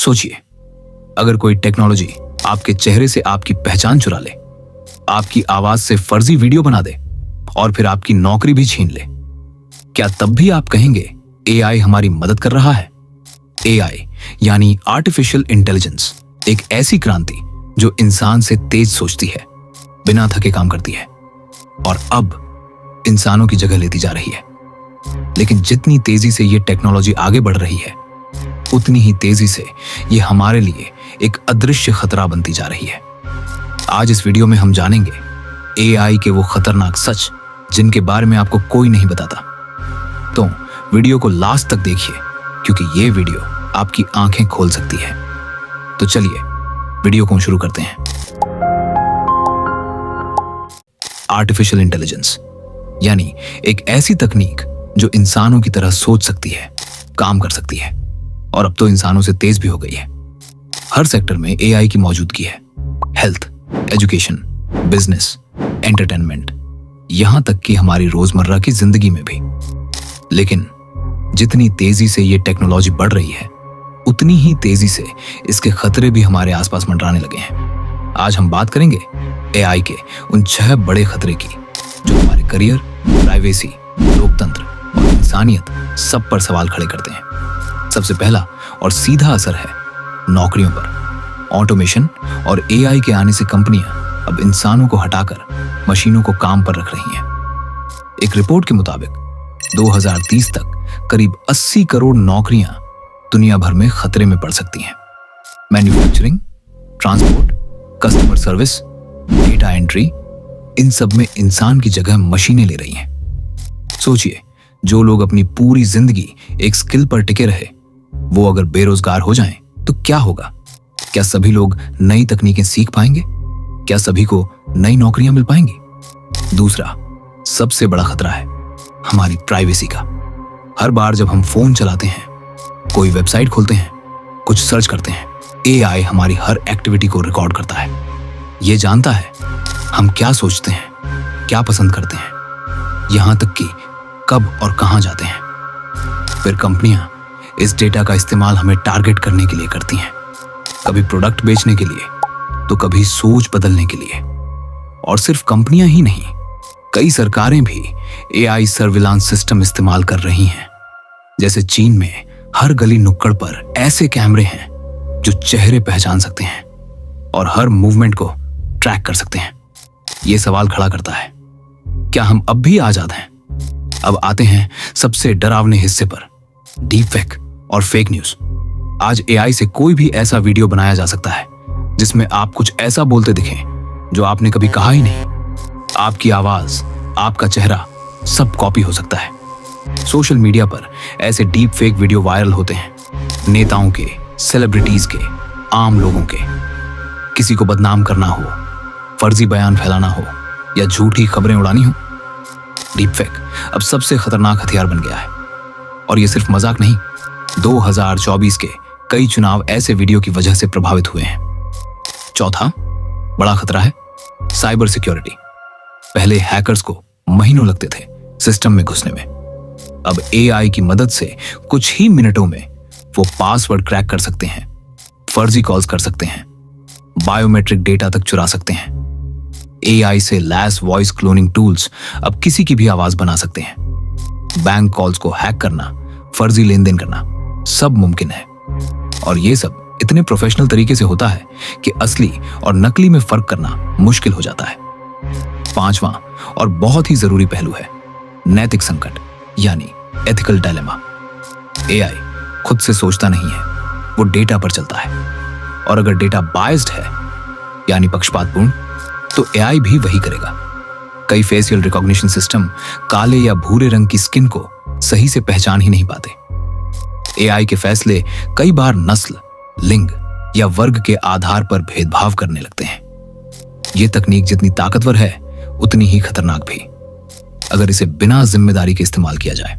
सोचिए, अगर कोई टेक्नोलॉजी आपके चेहरे से आपकी पहचान चुरा ले, आपकी आवाज से फर्जी वीडियो बना दे और फिर आपकी नौकरी भी छीन ले, क्या तब भी आप कहेंगे एआई हमारी मदद कर रहा है? एआई यानी आर्टिफिशियल इंटेलिजेंस एक ऐसी क्रांति जो इंसान से तेज सोचती है, बिना थके काम करती है और अब इंसानों की जगह लेती जा रही है। लेकिन जितनी तेजी से ये टेक्नोलॉजी आगे बढ़ रही है, उतनी ही तेजी से ये हमारे लिए एक अदृश्य खतरा बनती जा रही है। आज इस वीडियो में हम जानेंगे एआई के वो खतरनाक सच जिनके बारे में आपको कोई नहीं बताता। तो वीडियो को लास्ट तक देखिए, क्योंकि ये वीडियो आपकी आंखें खोल सकती है। तो चलिए वीडियो को शुरू करते हैं। आर्टिफिशियल इंटेलिजेंस यानी एक ऐसी तकनीक जो इंसानों की तरह सोच सकती है, काम कर सकती है और अब तो इंसानों से तेज भी हो गई है। हर सेक्टर में एआई की मौजूदगी है, हेल्थ, एजुकेशन, बिजनेस, एंटरटेनमेंट, यहां तक कि हमारी रोजमर्रा की जिंदगी में भी। लेकिन जितनी तेजी से ये टेक्नोलॉजी बढ़ रही है, उतनी ही तेजी से इसके खतरे भी हमारे आसपास मंडराने लगे हैं। आज हम बात करेंगे एआई के उन 6 बड़े खतरे की जो हमारे करियर, प्राइवेसी, लोकतंत्र और इंसानियत सब पर सवाल खड़े करते हैं। सबसे पहला और सीधा असर है नौकरियों पर। ऑटोमेशन और एआई के आने से कंपनियां अब इंसानों को हटाकर मशीनों को काम पर रख रही हैं। एक रिपोर्ट के मुताबिक 2030 तक करीब 80 करोड़ नौकरियां दुनिया भर में खतरे में पड़ सकती हैं। Manufacturing, transport, customer service, data entry, इन सब में इंसान की जगह मशीनें ले रही हैं। सोचिए, जो लोग अपनी पूरी जिंदगी एक स्किल पर टिके रहे, वो अगर बेरोजगार हो जाएं, तो क्या होगा? क्या सभी लोग नई तकनीकें सीख पाएंगे? क्या सभी को नई नौकरियां मिल पाएंगी? दूसरा सबसे बड़ा खतरा है हमारी प्राइवेसी का। हर बार जब हम फोन चलाते हैं, कोई वेबसाइट खोलते हैं, कुछ सर्च करते हैं, एआई हमारी हर एक्टिविटी को रिकॉर्ड करता है। ये जानता है हम क्या सोचते हैं, क्या पसंद करते हैं, यहां तक कि कब और कहां जाते हैं। फिर कंपनियां इस डेटा का इस्तेमाल हमें टारगेट करने के लिए करती हैं, कभी प्रोडक्ट बेचने के लिए, तो कभी सोच बदलने के लिए। और सिर्फ कंपनियां ही नहीं, कई सरकारें भी एआई सर्विलांस सिस्टम इस्तेमाल कर रही हैं। जैसे चीन में हर गली नुक्कड़ पर ऐसे कैमरे हैं जो चेहरे पहचान सकते हैं और हर मूवमेंट को ट्रैक कर सकते हैं। यह सवाल खड़ा करता है, क्या हम अब भी आजाद हैं? अब आते हैं सबसे डरावने हिस्से पर, डीपफेक और फेक न्यूज। आज एआई से कोई भी ऐसा वीडियो बनाया जा सकता है जिसमें आप कुछ ऐसा बोलते दिखें जो आपने कभी कहा ही नहीं। आपकी आवाज, आपका चेहरा सब कॉपी हो सकता है। सोशल मीडिया पर ऐसे डीप फेक वीडियो वायरल होते हैं, नेताओं के, सेलिब्रिटीज के, आम लोगों के। किसी को बदनाम करना हो, फर्जी बयान फैलाना हो या झूठी खबरें उड़ानी हो, डीप फेक अब सबसे खतरनाक हथियार बन गया है। और ये सिर्फ मजाक नहीं, 2024 के कई चुनाव ऐसे वीडियो की वजह से प्रभावित हुए हैं। चौथा बड़ा खतरा है साइबर सिक्योरिटी। पहले हैकर्स को महीनों लगते थे सिस्टम में घुसने में। अब एआई की मदद से कुछ ही मिनटों में वो पासवर्ड क्रैक कर सकते हैं, फर्जी कॉल्स कर सकते हैं, बायोमेट्रिक डेटा तक चुरा सकते हैं। एआई से लैस वॉइस क्लोनिंग टूल्स अब किसी की भी आवाज बना सकते हैं। बैंक कॉल्स को हैक करना, फर्जी लेन देन करना सब मुमकिन है। और ये सब इतने प्रोफेशनल तरीके से होता है कि असली और नकली में फर्क करना मुश्किल हो जाता है। पांचवां और बहुत ही जरूरी पहलू है नैतिक संकट यानी एथिकल डायलेमा। एआई खुद से सोचता नहीं है, वो डेटा पर चलता है। और अगर डेटा बायस्ड है यानी पक्षपातपूर्ण, तो एआई भी वही करेगा। कई फेशियल रिकॉग्निशन सिस्टम काले या भूरे रंग की स्किन को सही से पहचान ही नहीं पाते। एआई के फैसले कई बार नस्ल, लिंग या वर्ग के आधार पर भेदभाव करने लगते हैं। यह तकनीक जितनी ताकतवर है, उतनी ही खतरनाक भी, अगर इसे बिना जिम्मेदारी के इस्तेमाल किया जाए।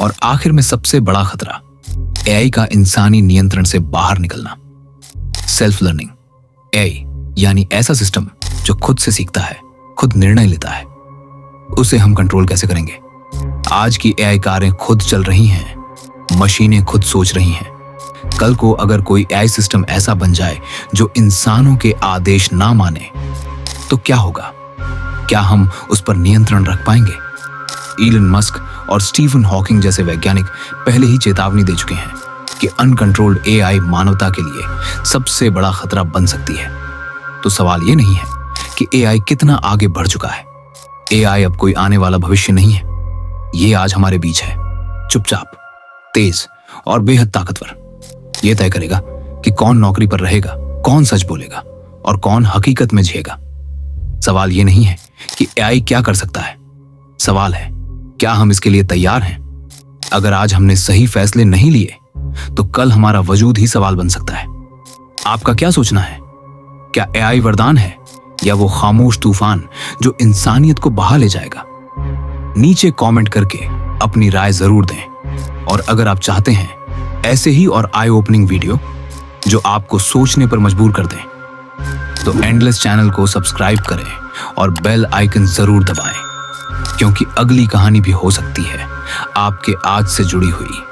और आखिर में सबसे बड़ा खतरा एआई का इंसानी नियंत्रण से बाहर निकलना। सेल्फ लर्निंग एआई यानी ऐसा सिस्टम जो खुद से सीखता है, खुद निर्णय लेता है। उसे हम कंट्रोल कैसे करेंगे? आज की एआई कारें खुद चल रही हैं, मशीनें खुद सोच रही हैं, कल को अगर कोई एआई सिस्टम ऐसा बन जाए जो इंसानों के आदेश ना माने तो क्या होगा? क्या हम उस पर नियंत्रण रख पाएंगे? इलन मस्क और स्टीफन हॉकिंग जैसे वैज्ञानिक पहले ही चेतावनी दे चुके हैं कि अनकंट्रोल्ड एआई मानवता के लिए सबसे बड़ा खतरा बन सकती है। तो सवाल ये नहीं है कि एआई कितना आगे बढ़ चुका है। एआई अब कोई आने वाला भविष्य नहीं है, ये आज हमारे बीच है, चुपचाप, तेज और बेहद ताकतवर। ये तय करेगा कि कौन नौकरी पर रहेगा, कौन सच बोलेगा और कौन हकीकत में जिएगा। सवाल ये नहीं है कि एआई क्या कर सकता है, सवाल है क्या हम इसके लिए तैयार हैं। अगर आज हमने सही फैसले नहीं लिए तो कल हमारा वजूद ही सवाल बन सकता है। आपका क्या सोचना है? क्या एआई वरदान है या वो खामोश तूफान जो इंसानियत को बहा ले जाएगा? नीचे कमेंट करके अपनी राय जरूर दें। और अगर आप चाहते हैं ऐसे ही और आई ओपनिंग वीडियो जो आपको सोचने पर मजबूर कर दें तो एंडलेस चैनल को सब्सक्राइब करें और बेल आइकन जरूर दबाएं, क्योंकि अगली कहानी भी हो सकती है आपके आज से जुड़ी हुई।